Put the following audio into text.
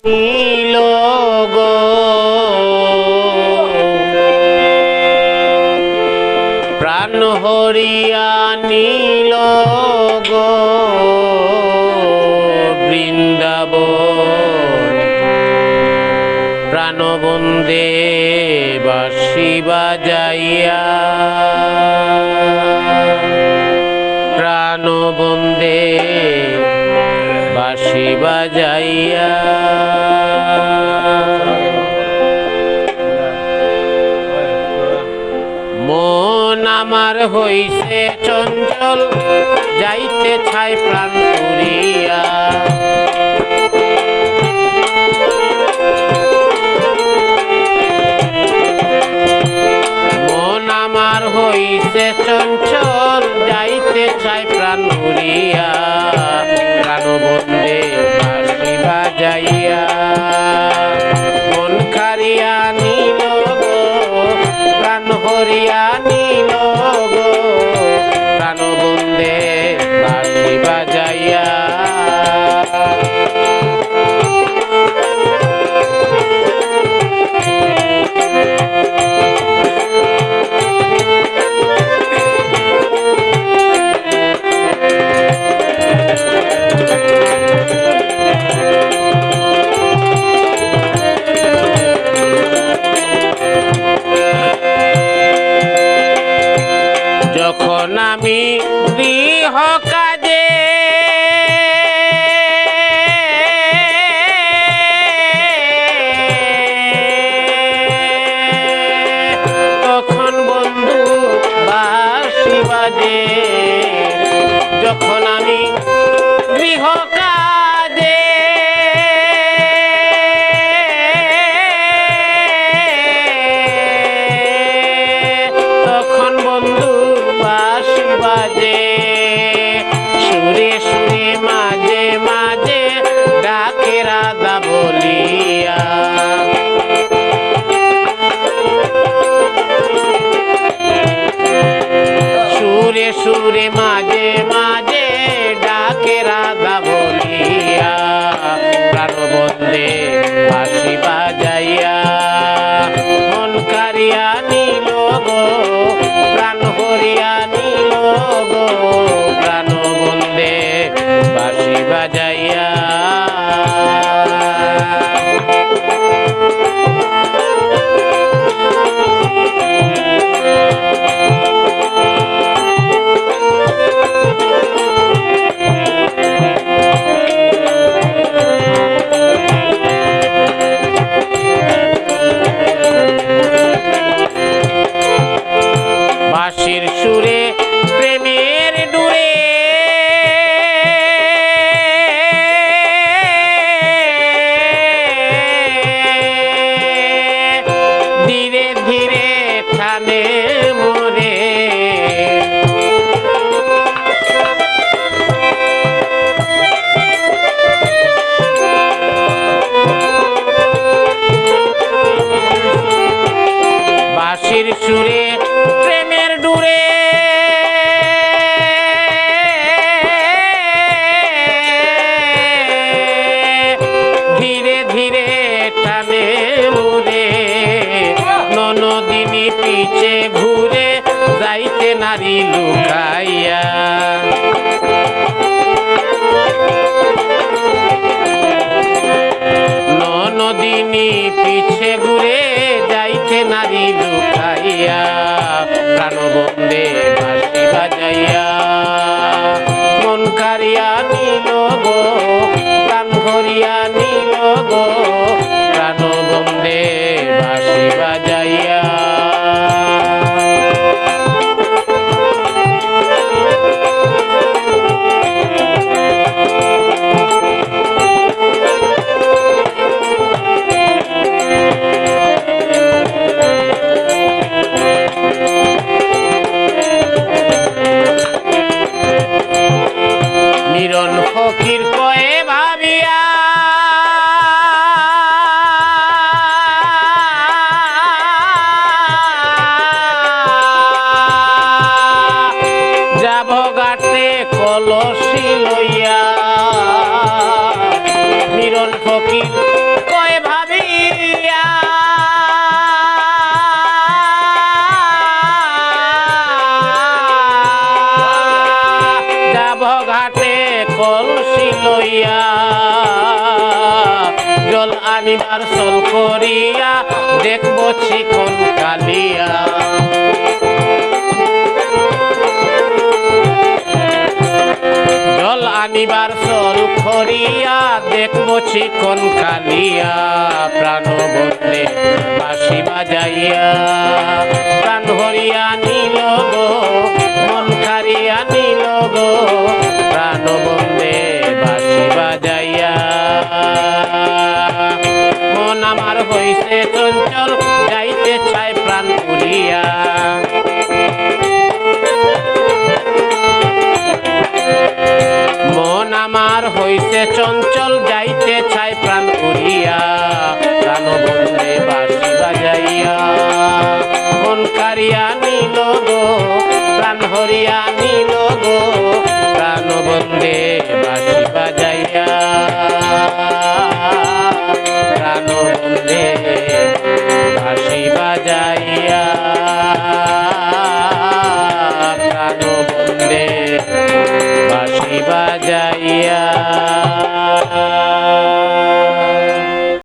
নীল গো প্রাণ হরিয়া নীল গো বৃন্দাবন প্রাণবন্দে বাঁশি বাজাইয়া প্রাণবন্দে বাঁশি বাজাইয়া মন আমার হইছে চঞ্চল যাইতে ছাই প্রাণ পুরিয়া মন আমার হইছে চঞ্চল যাইতে ছাই প্রাণ পুরিয়া প্রাণবন্দে বাঁশি বাজাইয়া মন কারিয়া নীল গো প্রাণ হরিয়া নীল গো প্রাণবন্দে বাঁশি বাজাইয়া যখন আমি গৃহ কাজে তখন বন্ধু বাঁশি বাজে যখন আমি গৃহ কাজে তখন বন্ধু বাঁশি বাজে সুরে সুরে মাঝে মাঝে ডাকে রাধা বলিয়া সুরে সুরে মাঝে মাঝে ডাকে রাধা বলিয়া প্রাণবন্দে বাঁশি বাজাইয়া মন কারিয়া নীল গো প্রাণ হরিয়া নীল গো প্রাণবন্দে বাঁশি বাজাইয়া বাঁশির সুরে প্রেমের ডুরে ধীরে ধীরে থামে মোরে বাঁশির সুরে প্রেমের ডুরে ধীরে ধীরে টানে মুরে ননদিনী পিছে ঘুরে যাইতে নারী লুকাইয়া ননদিনী পিছে ঘুরে যাইতে নারী লুকাইয়া প্রাণবন্দে বাঁশি বাজাইয়া মন কারিয়া নীল গো প্রাণ হরিয়া নীল গো প্রাণবন্দে বাঁশি বাজাইয়া মিরন ফকির কয়ে ভাবিয়া যাব গাতে কলসি লইয়া মিরন ফকির ভবঘাটে কলসি লইয়া জল আনিবার চল করিয়া দেখব চিকন কালিয়া জল আনিবার চল করিয়া দেখব চিকন কালিয়া প্রাণ বন্ধে বাঁশি বাজাইয়া প্রাণ হরিয়া নিল গো মন কারিয়া নিল গো প্রাণ বন্ধে বাঁশি বাজাইয়া মন আমার হইছে চঞ্চল যাইতে চায় প্রাণ পুরিয়া মন আমার হইছে চঞ্চল যাইতে চায় প্রাণ পুরিয়া প্রাণ বন্ধে বাঁশি বাজাইয়া মন কারিয়া নিল গো প্রাণ হরিয়া নিল গো প্রাণ বন্ধে বাঁশি বাজাইয়া প্রাণ বন্ধে বাঁশি বাজাইয়া প্রাণ বন্ধে বাঁশি বাজাইয়া